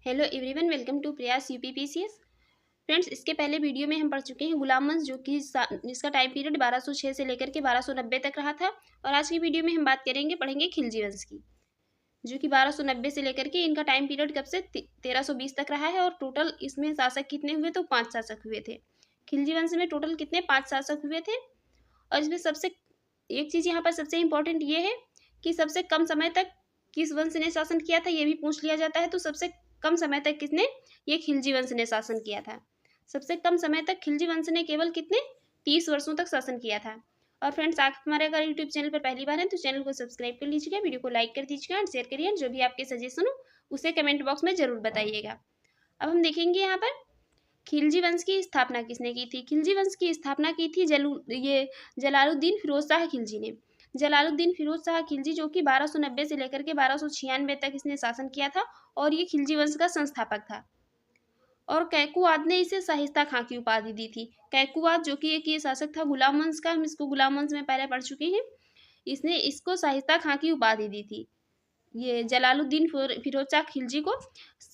Hello everyone, welcome to प्रयास UPPCS. Friends, इसके पहले वीडियो में हम पढ़ चुके हैं गुलाम वंश, जो कि जिसका टाइम पीरियड 1206 से लेकर के 1290 तक रहा था। और आज की वीडियो में हम बात पढ़ेंगे खिलजी वंश की, जो कि 1290 से लेकर के इनका टाइम पीरियड कब से 1320 तक रहा है। और टोटल इसमें शासक कितने हुए, तो 5 शासक हुए थे। खिलजी वंश में टोटल कितने 5 शासक हुए थे। और इसमें सबसे एक चीज़ यहाँ पर सबसे इम्पोर्टेंट ये है कि सबसे कम समय तक किस वंश ने शासन किया था, ये भी पूछ लिया जाता है। तो सबसे कम समय तक किसने, ये खिलजी वंश ने शासन किया था। सबसे कम समय तक खिलजी वंश ने केवल कितने 30 वर्षों तक शासन किया था। और फ्रेंड्स, आप हमारे अगर यूट्यूब चैनल पर पहली बार हैं तो चैनल को सब्सक्राइब कर लीजिएगा, वीडियो को लाइक कर दीजिएगा और शेयर करिए। जो भी आपके सजेशन हो उसे कमेंट बॉक्स में जरूर बताइएगा। अब हम देखेंगे यहाँ पर खिलजी वंश की स्थापना किसने की थी। खिलजी वंश की स्थापना की थी जलालुद्दीन फिरोज शाह खिलजी ने। जलालुद्दीन फिरोज शाह खिलजी, जो कि 1290 से लेकर के 1296 तक इसने शासन किया था और ये खिलजी वंश का संस्थापक था। और कैकुवाद ने इसे शाहिस्ता खां की उपाधि दी थी। कैकुवाद, जो कि एक ये शासक था गुलाम वंश का, हम इसको गुलाम वंश में पहले पढ़ चुके हैं। इसने इसको शाहिस्ता खां की उपाधि दी थी। ये जलालुद्दीन फिरोज शाह खिलजी को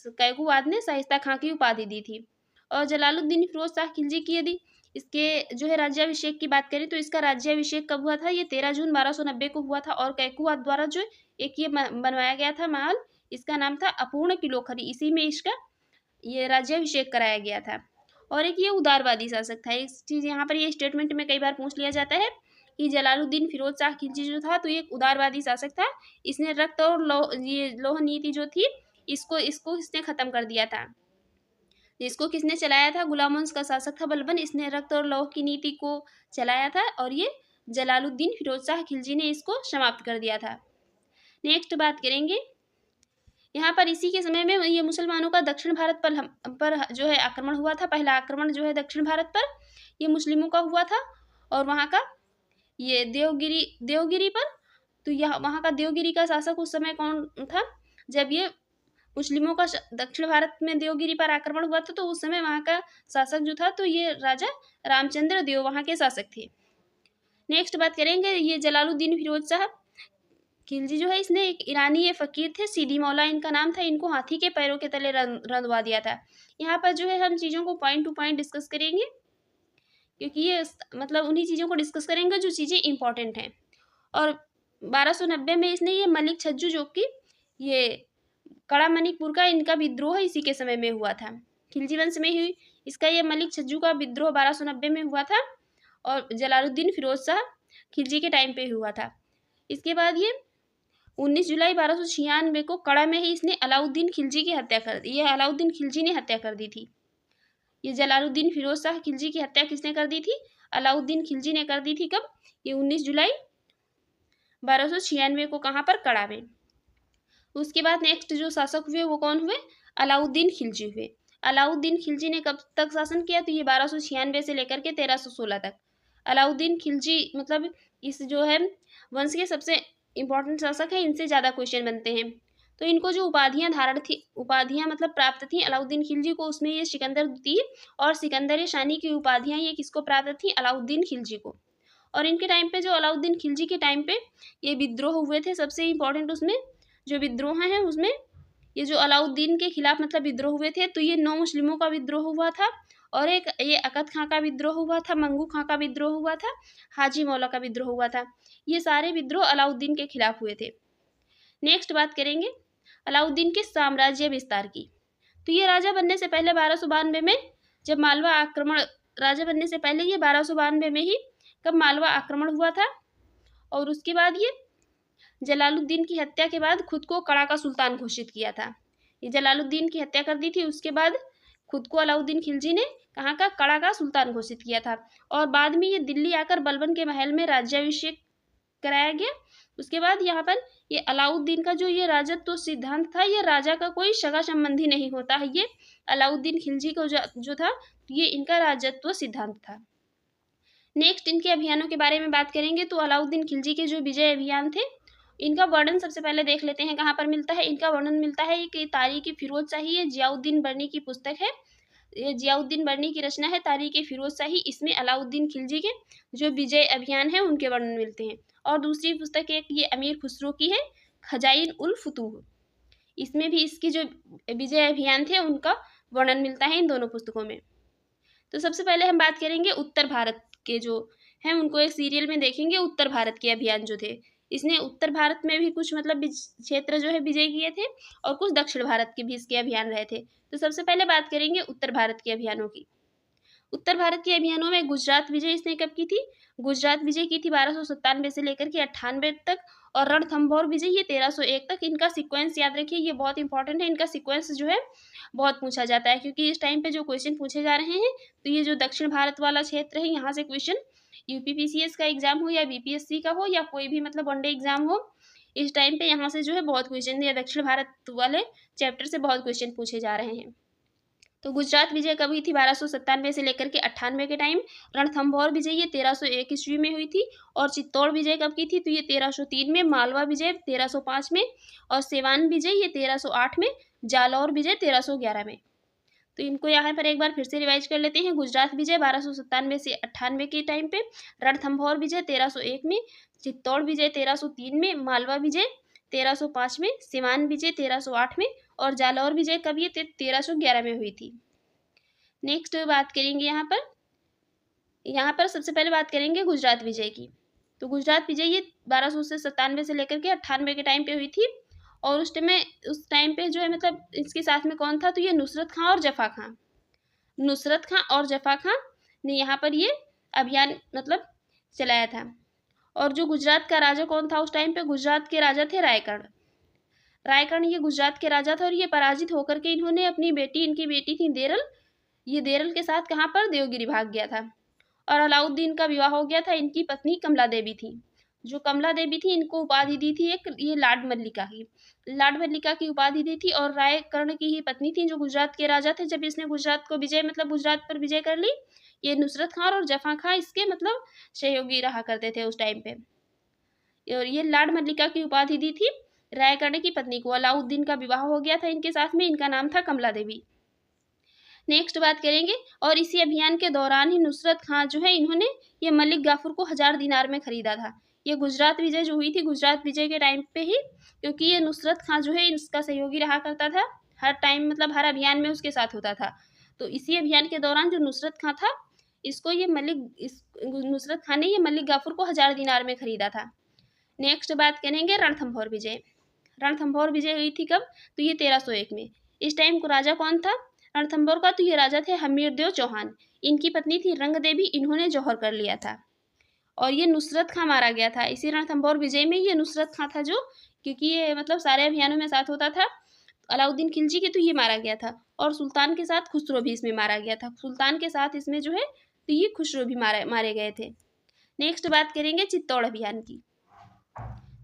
कैकुवाद ने शाहिस्ता खां की उपाधि दी थी। और जलालुद्दीन फिरोज शाह खिलजी की यदि इसके जो है राज्याभिषेक की बात करें तो इसका राज्याभिषेक कब हुआ था, ये 13 जून 1290 को हुआ था। और कैकुवाद द्वारा जो एक ये बनवाया गया था महल, इसका नाम था अपूर्ण किलोखरी, इसी में इसका ये राज्याभिषेक कराया गया था। और एक ये उदारवादी शासक था। एक चीज़ यहाँ पर ये स्टेटमेंट में कई बार पूछ लिया जाता है कि जलालुद्दीन फिरोज शाह खिलजी जो था तो ये एक उदारवादी शासक था। इसने रक्त और लौह नीति जो थी इसको इसने खत्म कर दिया था। इसको किसने चलाया था, गुलाम वंश का शासक था बलबन, इसने रक्त और लौह की नीति को चलाया था। और ये जलालुद्दीन फिरोज शाह खिलजी ने इसको समाप्त कर दिया था। नेक्स्ट बात करेंगे यहाँ पर इसी के समय में ये मुसलमानों का दक्षिण भारत पर जो है आक्रमण हुआ था। पहला आक्रमण जो है दक्षिण भारत पर ये मुस्लिमों का हुआ था। और वहाँ का ये देवगिरी पर, तो यह वहाँ का देवगिरी का शासक उस समय कौन था, जब ये मुस्लिमों का दक्षिण भारत में देवगिरी पर आक्रमण हुआ था तो उस समय वहाँ का शासक जो था तो ये राजा रामचंद्र देव वहाँ के शासक थे। नेक्स्ट बात करेंगे ये जलालुद्दीन फिरोज शाह खिलजी जो है इसने एक ईरानी ये फकीर थे, सीधी मौला इनका नाम था। इनको हाथी के पैरों के तले रंधवा दिया था। यहाँ पर जो है हम चीज़ों को पॉइंट टू पॉइंट डिस्कस करेंगे, क्योंकि ये मतलब उन्हीं चीज़ों को डिस्कस करेंगे जो चीज़ें इंपॉर्टेंट हैं। और 1290 में इसने ये मलिक छज्जू, जो कि ये कड़ा मणिपुर का इनका विद्रोह इसी के समय में हुआ था। खिलजी वंश में ही इसका ये मलिक छज्जू का विद्रोह 1290 में हुआ था और जलालुद्दीन फिरोज शाह खिलजी के टाइम पे हुआ था। इसके बाद ये 19 जुलाई 1296 को कड़ा में ही इसने अलाउद्दीन खिलजी की हत्या कर दी। ये अलाउद्दीन खिलजी ने हत्या कर दी थी। ये जलालुद्दीन फिरोज शाह खिलजी की हत्या किसने कर दी थी, अलाउद्दीन खिलजी ने कर दी थी। कब, ये 19 जुलाई 1296 को, कहाँ पर, कड़ा में। उसके बाद नेक्स्ट जो शासक हुए वो कौन हुए, अलाउद्दीन खिलजी हुए। अलाउद्दीन खिलजी ने कब तक शासन किया, तो ये 1296 से लेकर के 1316 तक। अलाउद्दीन खिलजी मतलब इस जो है वंश के सबसे इंपॉर्टेंट शासक है, इनसे ज़्यादा क्वेश्चन बनते हैं। तो इनको जो उपाधियाँ मतलब प्राप्त थी अलाउद्दीन खिलजी को, उसमें ये सिकंदर द्वितीय और सिकंदर शानी की उपाधियाँ ये किसको प्राप्त थी, अलाउद्दीन खिलजी को। और इनके टाइम पे जो अलाउद्दीन खिलजी के टाइम पे ये विद्रोह हुए थे, सबसे इंपॉर्टेंट उसमें जो विद्रोह हैं उसमें ये जो अलाउद्दीन के खिलाफ मतलब विद्रोह हुए थे, तो ये 9 मुस्लिमों का विद्रोह हुआ था। और एक ये अकद खां का विद्रोह हुआ था, मंगू खां का विद्रोह हुआ था, हाजी मौला का विद्रोह हुआ था। ये सारे विद्रोह अलाउद्दीन के खिलाफ हुए थे। नेक्स्ट बात करेंगे अलाउद्दीन के साम्राज्य विस्तार की। तो ये राजा बनने से पहले 1292 में जब मालवा आक्रमण, राजा बनने से पहले ये 1292 में ही कब मालवा आक्रमण हुआ था। और उसके बाद ये जलालुद्दीन की हत्या के बाद खुद को कड़ा का सुल्तान घोषित किया था। ये जलालुद्दीन की हत्या कर दी थी, उसके बाद खुद को अलाउद्दीन खिलजी ने कहाँ का, कड़ा का सुल्तान घोषित किया था। और बाद में ये दिल्ली आकर बलबन के महल में राज्याभिषेक कराया गया। उसके बाद यहाँ पर ये अलाउद्दीन का जो ये राजत्व सिद्धांत था, ये राजा का कोई सगा संबंधी नहीं होता है। ये अलाउद्दीन खिलजी को जो था ये इनका राजत्व सिद्धांत था। नेक्स्ट इनके अभियानों के बारे में बात करेंगे तो अलाउद्दीन खिलजी के जो विजय अभियान थे इनका वर्णन सबसे पहले देख लेते हैं कहाँ पर मिलता है। इनका वर्णन मिलता है कि तारीख़ फिरोज शाही, ये जियाउद्दीन बर्नी की पुस्तक है। ये जियाउद्दीन बर्नी की रचना है तारीख़ फिरोज शाही। इसमें अलाउद्दीन खिलजी के जो विजय अभियान है उनके वर्णन मिलते हैं। और दूसरी पुस्तक एक ये अमीर खुसरो की है, खजाइन उल फुतूह। इसमें भी इसकी जो विजय अभियान थे उनका वर्णन मिलता है इन दोनों पुस्तकों में। तो सबसे पहले हम बात करेंगे उत्तर भारत के जो हैं, उनको एक सीरियल में देखेंगे उत्तर भारत के अभियान जो थे। इसने उत्तर भारत में भी कुछ मतलब क्षेत्र जो है विजय किए थे और कुछ दक्षिण भारत के भी इसके अभियान रहे थे। तो सबसे पहले बात करेंगे उत्तर भारत के अभियानों की। उत्तर भारत के अभियानों में गुजरात विजय इसने कब की थी? गुजरात विजय की थी 1297 से लेकर के 98 तक, और रणथंभौर विजय ये 1301 तक। इनका सीक्वेंस याद रखिए, ये बहुत इंपॉर्टेंट है। इनका सीक्वेंस जो है बहुत पूछा जाता है, क्योंकि इस टाइम पे जो क्वेश्चन पूछे जा रहे हैं, तो ये जो दक्षिण भारत वाला क्षेत्र है, यहाँ से क्वेश्चन यूपीपीसीएस का एग्जाम हो या बीपीएससी का हो या कोई भी मतलब वनडे एग्जाम हो, इस टाइम पे यहाँ से जो है बहुत क्वेश्चन या दक्षिण भारत वाले चैप्टर से बहुत क्वेश्चन पूछे जा रहे हैं। तो गुजरात विजय कब हुई थी? 1297 से लेकर के 98 के टाइम। रणथंभौर विजय ये 1301 ईस्वी में हुई थी। और चित्तौड़ विजय कब की थी? तो ये 1303 में। मालवा विजय 1305 में। और सिवान विजय ये 1308 में। जालौर विजय 1311 में। तो इनको यहाँ पर एक बार फिर से रिवाइज कर लेते हैं। गुजरात विजय 1297 से 98 के टाइम पे। रणथंभौर विजय 1301 में। चित्तौड़ विजय 1303 में। मालवा विजय 1305 में। सिवान विजय 1308 में। और जालौर विजय कब? ये 1311 में हुई थी। नेक्स्ट बात करेंगे यहाँ पर सबसे पहले बात करेंगे गुजरात विजय की। तो गुजरात विजय ये 1297 से लेकर के 98 के टाइम पे हुई थी। और उस टाइम पे जो है मतलब इसके साथ में कौन था? तो ये नुसरत खां और जफा खां। नुसरत खां और जफा खां ने यहाँ पर ये अभियान मतलब चलाया था। और जो गुजरात का राजा कौन था उस टाइम पे? गुजरात के राजा थे रायकर्ण। रायकर्ण ये गुजरात के राजा था, और ये पराजित होकर के इन्होंने अपनी बेटी, इनकी बेटी थी देरल, ये देरल के साथ कहाँ पर? देवगिरी भाग गया था। और अलाउद्दीन का विवाह हो गया था। इनकी पत्नी कमला देवी थी। जो कमला देवी थी, इनको उपाधि दी थी एक ये लाड मल्लिका की उपाधि दी थी। और रायकर्ण की ही पत्नी थी, जो गुजरात के राजा थे। जब इसने गुजरात को विजय मतलब गुजरात पर विजय कर ली, ये नुसरत खां और जफा खां इसके मतलब सहयोगी रहा करते थे उस टाइम पे। और ये लाड मल्लिका की उपाधि दी थी रायकर्ण की पत्नी को। अलाउद्दीन का विवाह हो गया था इनके साथ में। इनका नाम था कमला देवी। नेक्स्ट बात करेंगे। और इसी अभियान के दौरान ही नुसरत खां जो है, इन्होंने ये मलिक गाफर को 1000 दिनार में खरीदा था। ये गुजरात विजय जो हुई थी, गुजरात विजय के टाइम पे ही, क्योंकि ये नुसरत खां जो है इसका सहयोगी रहा करता था हर टाइम, मतलब हर अभियान में उसके साथ होता था। तो इसी अभियान के दौरान जो नुसरत खां था, इसको ये नुसरत खां ने ये मलिक गाफर को 1000 दिनार में खरीदा था। नेक्स्ट बात करेंगे रणथंभौर विजय। रणथंभौर विजय हुई थी कब? तो ये 1301 में। इस टाइम को राजा कौन था रणथंभौर का? तो ये राजा थे हमीरदेव चौहान। इनकी पत्नी थी रंग देवी, इन्होंने जौहर कर लिया था। और ये नुसरत खां मारा गया था इसी रणथंभौर विजय में। ये नुसरत खां था जो, क्योंकि ये मतलब सारे अभियानों में साथ होता था अलाउद्दीन खिलजी के, तो ये मारा गया था। और सुल्तान के साथ खुसरो भी इसमें मारा गया था। सुल्तान के साथ इसमें जो है तो ये खुसरो भी मारे गए थे। नेक्स्ट बात करेंगे चित्तौड़ अभियान की।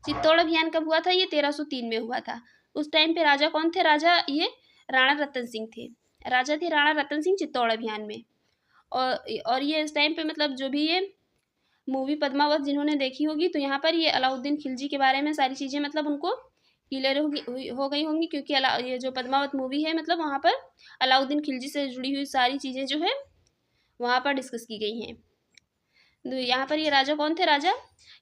चित्तौड़ अभियान कब हुआ था? ये 1303 में हुआ था। उस टाइम पे राजा कौन थे? राजा ये राणा रतन सिंह थे। राजा थे राणा रतन सिंह चित्तौड़ अभियान में। और ये इस टाइम पे मतलब जो भी ये मूवी पद्मावत जिन्होंने देखी होगी, तो यहाँ पर ये अलाउद्दीन खिलजी के बारे में सारी चीज़ें मतलब उनको क्लियर हो गई होंगी, क्योंकि ये जो पद्मावत मूवी है मतलब वहाँ पर अलाउद्दीन खिलजी से जुड़ी हुई सारी चीज़ें जो है वहाँ पर डिस्कस की गई हैं। तो यहाँ पर ये राजा कौन थे? राजा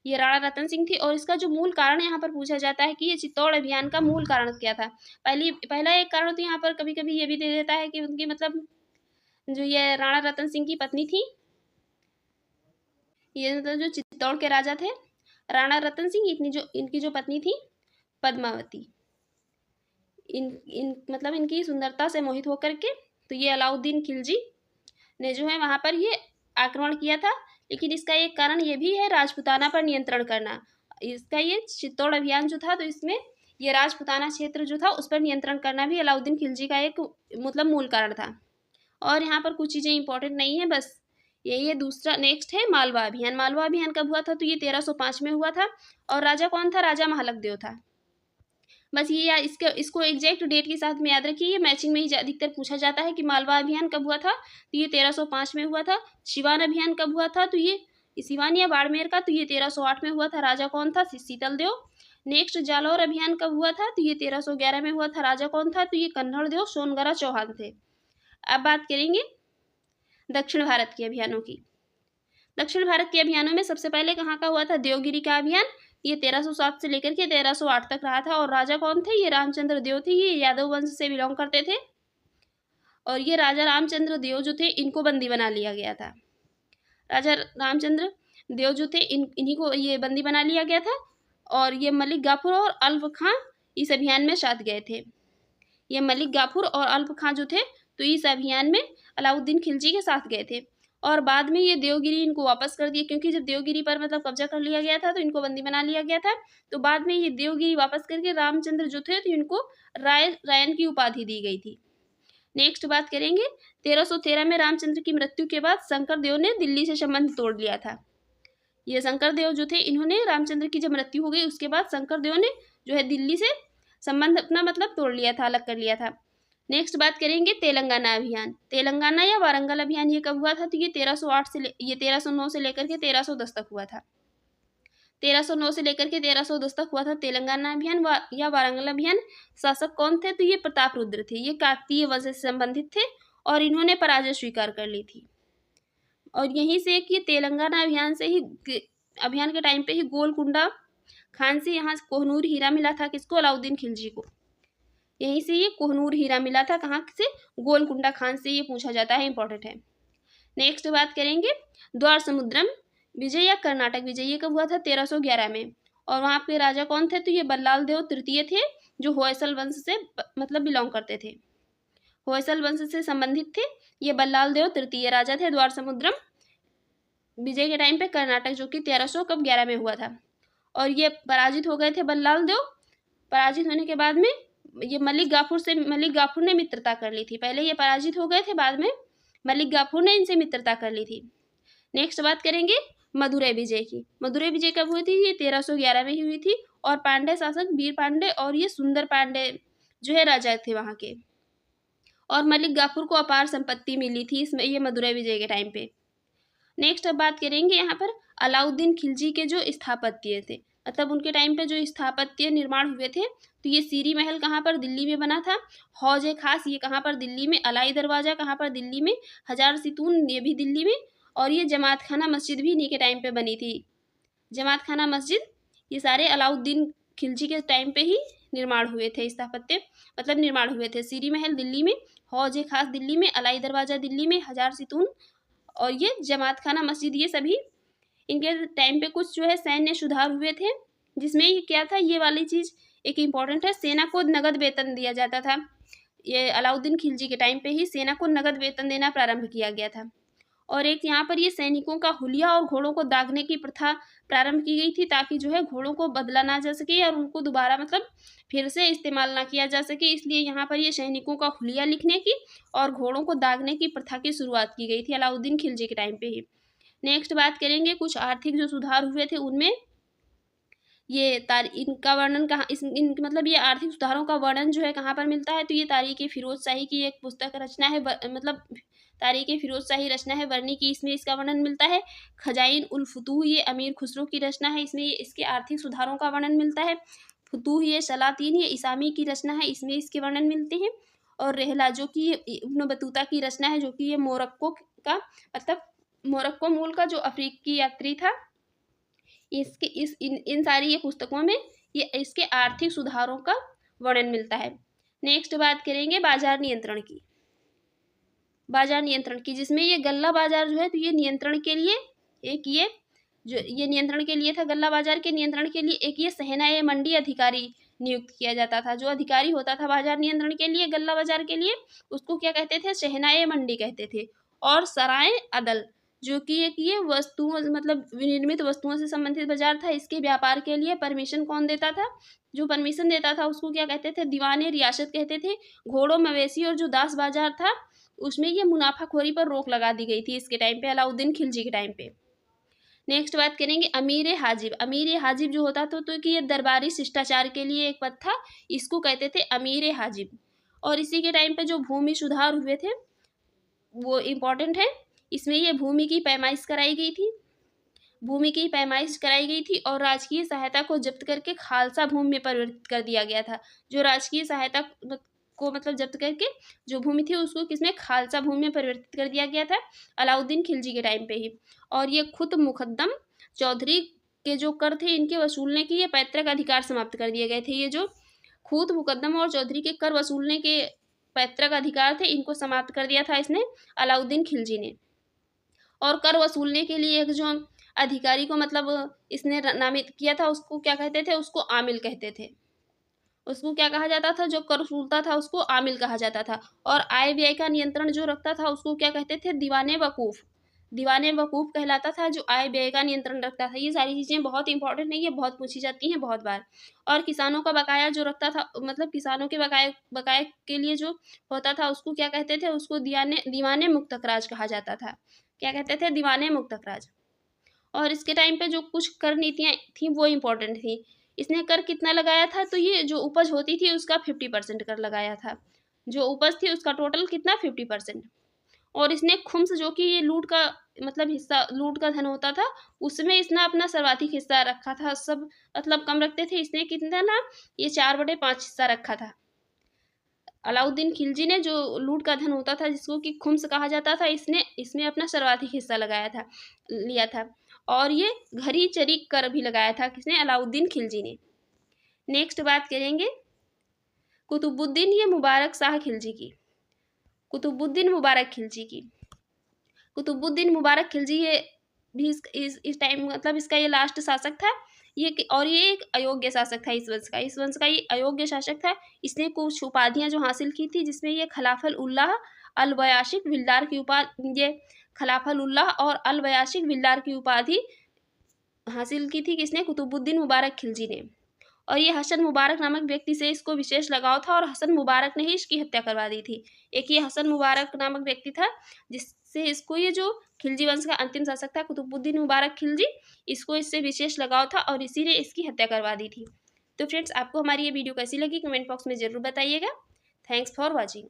ये राणा रतन सिंह थी। और इसका जो मूल कारण यहाँ पर पूछा जाता है कि ये चित्तौड़ अभियान का मूल कारण क्या था। पहला एक कारण तो यहाँ पर कभी कभी ये भी दे देता है कि उनकी मतलब जो ये राणा रतन सिंह की पत्नी थी, ये मतलब जो चित्तौड़ के राजा थे राणा रतन सिंह, इनकी जो पत्नी थी पद्मावती, मतलब इनकी सुंदरता से मोहित होकर के तो ये अलाउद्दीन खिलजी ने जो है वहाँ पर ये आक्रमण किया था। लेकिन इसका एक कारण ये भी है राजपूताना पर नियंत्रण करना। इसका ये चित्तौड़ अभियान जो था, तो इसमें ये राजपूताना क्षेत्र जो था उस पर नियंत्रण करना भी अलाउद्दीन खिलजी का एक मतलब मूल कारण था। और यहाँ पर कुछ चीज़ें इंपॉर्टेंट नहीं है, बस यही है। दूसरा नेक्स्ट है मालवा अभियान। मालवा अभियान कब हुआ था? तो ये 1305 में हुआ था। और राजा कौन था? राजा महालक देव था। बस ये इसको एग्जैक्ट डेट के साथ में याद रखिए। ये मैचिंग में ही अधिकतर पूछा जाता है कि मालवा अभियान कब हुआ था, तो ये 1305 में हुआ था। सिवान अभियान कब हुआ था? तो ये सिवान या बाड़मेर का, तो ये 1308 में हुआ था। राजा कौन था? शीतल देव। नेक्स्ट जालौर अभियान कब हुआ था? तो ये 1311 में हुआ था। राजा कौन था? तो ये कन्नड़ देव सोनगरा चौहान थे। अब बात करेंगे दक्षिण भारत के अभियानों की। दक्षिण भारत के अभियानों में सबसे पहले कहाँ का हुआ था? देवगिरी का अभियान ये 1307 से लेकर के 1308 तक रहा था। और राजा कौन थे? ये रामचंद्र देव थे, ये यादव वंश से बिलोंग करते थे। और ये राजा रामचंद्र देव जो थे इनको बंदी बना लिया गया था। राजा रामचंद्र देव जो थे इन्हीं को ये बंदी बना लिया गया था। और ये मलिक गाफर और अल्प खां इस अभियान में साथ गए थे। ये मलिक गाफर और अल्प खां जो थे तो इस अभियान में अलाउद्दीन खिलजी के साथ गए थे। और बाद में ये देवगिरी इनको वापस कर दिया, क्योंकि जब देवगिरी पर मतलब कब्जा कर लिया गया था तो इनको बंदी बना लिया गया था। तो बाद में ये देवगिरी वापस करके रामचंद्र जो थे तो इनको रायन की उपाधि दी गई थी। नेक्स्ट बात करेंगे 1313 में रामचंद्र की मृत्यु के बाद शंकर देव ने दिल्ली से संबंध तोड़ लिया था। ये शंकर देव जो थे इन्होंने रामचंद्र की जब मृत्यु हो गई उसके बाद शंकर देव ने जो है दिल्ली से संबंध अपना मतलब तोड़ लिया था, अलग कर लिया था। नेक्स्ट बात करेंगे तेलंगाना अभियान। तेलंगाना या वारंगल अभियान ये कब हुआ था? तो ये 1309 से लेकर के 1310 तक हुआ था। 1309 से लेकर के 1310 तक हुआ था तेलंगाना अभियान या वारंगल अभियान। शासक कौन थे? तो ये प्रताप रुद्र थे। ये काकतीय वंश से संबंधित थे और इन्होंने पराजय स्वीकार कर ली थी। और यहीं से कि तेलंगाना अभियान के टाइम पे ही गोलकुंडा खान से यहाँ कोहनूर हीरा मिला था। किसको? अलाउद्दीन खिलजी को। यहीं से ये कोहनूर हीरा मिला था। कहाँ से? गोलकुंडा खान से। ये पूछा जाता है, इंपॉर्टेंट है। नेक्स्ट बात करेंगे द्वार समुद्रम विजय या कर्नाटक विजय। ये कब हुआ था? 1311 में। और वहाँ पे राजा कौन थे? तो ये बल्लाल देव तृतीय थे, जो होयसल वंश से मतलब बिलोंग करते थे, होयसल वंश से संबंधित थे। ये बल्लाल देव तृतीय राजा थे। द्वार समुद्रम विजय के टाइम पे कर्नाटक जो कि 1311 में हुआ था। और ये पराजित हो गए थे बल्लाल देव। पराजित होने के बाद में ये मलिक गाफर ने मित्रता कर ली थी। पहले ये पराजित हो गए थे, बाद में मलिक गाफर ने इनसे मित्रता कर ली थी। नेक्स्ट बात करेंगे मदुरै विजय की। मदुरै विजय कब हुई थी? ये 1311 में ही हुई थी। और पांड्य शासक वीर पांड्य और ये सुंदर पांड्य जो है राजा थे वहाँ के। और मलिक गाफर को अपार संपत्ति मिली थी इसमें, ये मदुरै विजय के टाइम पे। नेक्स्ट अब बात करेंगे यहाँ पर अलाउद्दीन खिलजी के जो स्थापत्य थे, मतलब उनके टाइम पे जो स्थापत्य निर्माण हुए थे। तो ये सीरी महल कहाँ पर? दिल्ली में बना था। हौज ए खास ये कहाँ पर? दिल्ली में। अलाई दरवाजा कहाँ पर? दिल्ली में। हजार सितून ये भी दिल्ली में। और ये जमात खाना मस्जिद भी इन्हीं के टाइम पे बनी थी। जमात खाना मस्जिद ये सारे अलाउद्दीन खिलजी के टाइम पे ही निर्माण हुए थे, स्थापत्य मतलब निर्माण हुए थे। सीरी महल दिल्ली में, हौज ए खास दिल्ली में, अलाई दरवाजा दिल्ली में, हजार सितून और ये जमात खाना मस्जिद, ये सभी इनके टाइम पे कुछ जो है सैन्य सुधार हुए थे। जिसमें ये क्या था? ये वाली चीज़ एक इम्पॉर्टेंट है, सेना को नगद वेतन दिया जाता था। ये अलाउद्दीन खिलजी के टाइम पे ही सेना को नगद वेतन देना प्रारंभ किया गया था। और एक यहाँ पर ये सैनिकों का हुलिया और घोड़ों को दागने की प्रथा प्रारंभ की गई थी, ताकि जो है घोड़ों को बदला ना जा सके और उनको दोबारा मतलब फिर से इस्तेमाल ना किया जा सके। इसलिए यहाँ पर ये सैनिकों का हुलिया लिखने की और घोड़ों को दागने की प्रथा की शुरुआत की गई थी अलाउद्दीन खिलजी के टाइम पे ही। नेक्स्ट बात करेंगे कुछ आर्थिक जो सुधार हुए थे उनमें। ये इनका वर्णन कहाँ मतलब ये आर्थिक सुधारों का वर्णन जो है कहाँ पर मिलता है? तो ये तारीख़ फिरोज शाही की एक पुस्तक रचना है, मतलब तारीख़ फिरोज शाही रचना है वर्णी की, इसमें इसका वर्णन मिलता है। खजाइन उल फुतूह ये अमीर खुसरो की रचना है, इसमें ये इसके आर्थिक सुधारों का वर्णन मिलता है। फुतूह ये सलातीन ये इसामी की रचना है, इसमें इसके वर्णन मिलते हैं। और रेहला जो कि इब्न बतूता की रचना है, जो कि ये मोरक्को का मतलब मोरक्को मूल का जो अफ्रीकी यात्री था, इसके इन सारी ये पुस्तकों में ये इसके आर्थिक सुधारों का वर्णन मिलता है। नेक्स्ट बात करेंगे बाजार नियंत्रण की। बाजार नियंत्रण की जिसमें ये गल्ला बाजार जो है तो ये नियंत्रण के लिए ये नियंत्रण के लिए था। गल्ला बाजार के नियंत्रण के लिए एक ये सहनाए मंडी अधिकारी नियुक्त किया जाता था। जो अधिकारी होता था बाजार नियंत्रण के लिए गल्ला बाजार के लिए, उसको क्या कहते थे? शहनाए मंडी कहते थे। और सराय अदल जो कि एक ये वस्तुओं मतलब विनिर्मित वस्तुओं से संबंधित बाजार था, इसके व्यापार के लिए परमिशन कौन देता था? जो परमिशन देता था उसको क्या कहते थे? दीवाने रियासत कहते थे। घोड़ों मवेशी और जो दास बाजार था उसमें ये मुनाफाखोरी पर रोक लगा दी गई थी इसके टाइम पे, अलाउद्दीन खिलजी के टाइम पे। नेक्स्ट बात करेंगे अमीर हाजिब। अमीर हाजिब जो होता था तो कि ये दरबारी शिष्टाचार के लिए एक पद था, इसको कहते थे अमीर हाजिब। और इसी के टाइम पे जो भूमि सुधार हुए थे वो इम्पॉर्टेंट है। इसमें ये भूमि की पैमाइश कराई गई थी, और राजकीय सहायता को जब्त करके खालसा भूमि में परिवर्तित कर दिया गया था। जो राजकीय सहायता को मतलब जब्त करके जो भूमि थी उसको किसमें? खालसा भूमि में परिवर्तित कर दिया गया था अलाउद्दीन खिलजी के टाइम पे ही। और ये खुद मुकद्दम चौधरी के जो कर थे इनके वसूलने की ये पैतृक अधिकार समाप्त कर दिए गए थे। ये जो खूत, मुकद्दम और चौधरी के कर वसूलने के पैतृक अधिकार थे इनको समाप्त कर दिया था इसने अलाउद्दीन खिलजी ने। और कर वसूलने के लिए एक जो अधिकारी को मतलब इसने नामित किया था उसको क्या कहते थे, उसको आमिल कहते थे। उसको क्या कहा जाता था, जो कर वसूलता था उसको आमिल कहा जाता था। और आय व्यय का नियंत्रण जो रखता था उसको क्या कहते थे, दीवाने वकूफ। दीवाने वकूफ कहलाता था जो आय व्यय का नियंत्रण रखता था। ये सारी चीज़ें बहुत इंपॉर्टेंट नहीं है, बहुत पूछी जाती हैं बहुत बार। और किसानों का बकाया जो रखता था, मतलब किसानों के बकाए के लिए जो होता था उसको क्या कहते थे, उसको दीवाने मुक्तखराज कहा जाता था। क्या कहते थे, दीवाने मुक्तखराज। और इसके टाइम पे जो कुछ कर नीतियाँ थी वो इम्पोर्टेंट थी। इसने कर कितना लगाया था, तो ये जो उपज होती थी उसका 50% कर लगाया था। जो उपज थी उसका टोटल कितना, 50%। और इसने खुम्स जो कि ये लूट का मतलब हिस्सा, लूट का धन होता था, उसमें इसने अपना सर्वाधिक हिस्सा रखा था। सब मतलब कम रखते थे, इसने कितना ना, ये 4/5 हिस्सा रखा था। अलाउद्दीन खिलजी ने जो लूट का धन होता था जिसको कि खुम्स कहा जाता था, इसमें अपना सर्वाधिक हिस्सा लगाया था, लिया था। और ये घरी चरी कर भी लगाया था, किसने, अलाउद्दीन खिलजी ने। नेक्स्ट बात करेंगे कुतुबुद्दीन ये मुबारक शाह खिलजी की। कुतुबुद्दीन मुबारक खिलजी की। कुतुबुद्दीन मुबारक खिलजी ये भी इस टाइम मतलब इसका ये लास्ट शासक था। ये एक अयोग्य शासक था इस वंश का ये अयोग्य शासक था। इसने कुछ उपाधियां जो हासिल की थी जिसमें ये खलाफल उल्लाह अल बयाशिक विल्लार की उपाधि, ये खलाफल उल्लाह और अल बयाशिक विल्लार की उपाधि हासिल की थी किसने, कुतुबुद्दीन मुबारक खिलजी ने। और ये हसन मुबारक नामक व्यक्ति से इसको विशेष लगाव था और हसन मुबारक ने ही इसकी हत्या करवा दी थी। एक ये हसन मुबारक नामक व्यक्ति था जिससे इसको, ये जो खिलजी वंश का अंतिम शासक था कुतुबुद्दीन मुबारक खिलजी, इसको इससे विशेष लगाव था और इसी ने इसकी हत्या करवा दी थी। तो फ्रेंड्स, आपको हमारी ये वीडियो कैसी लगी कमेंट बॉक्स में ज़रूर बताइएगा। Thanks for watching.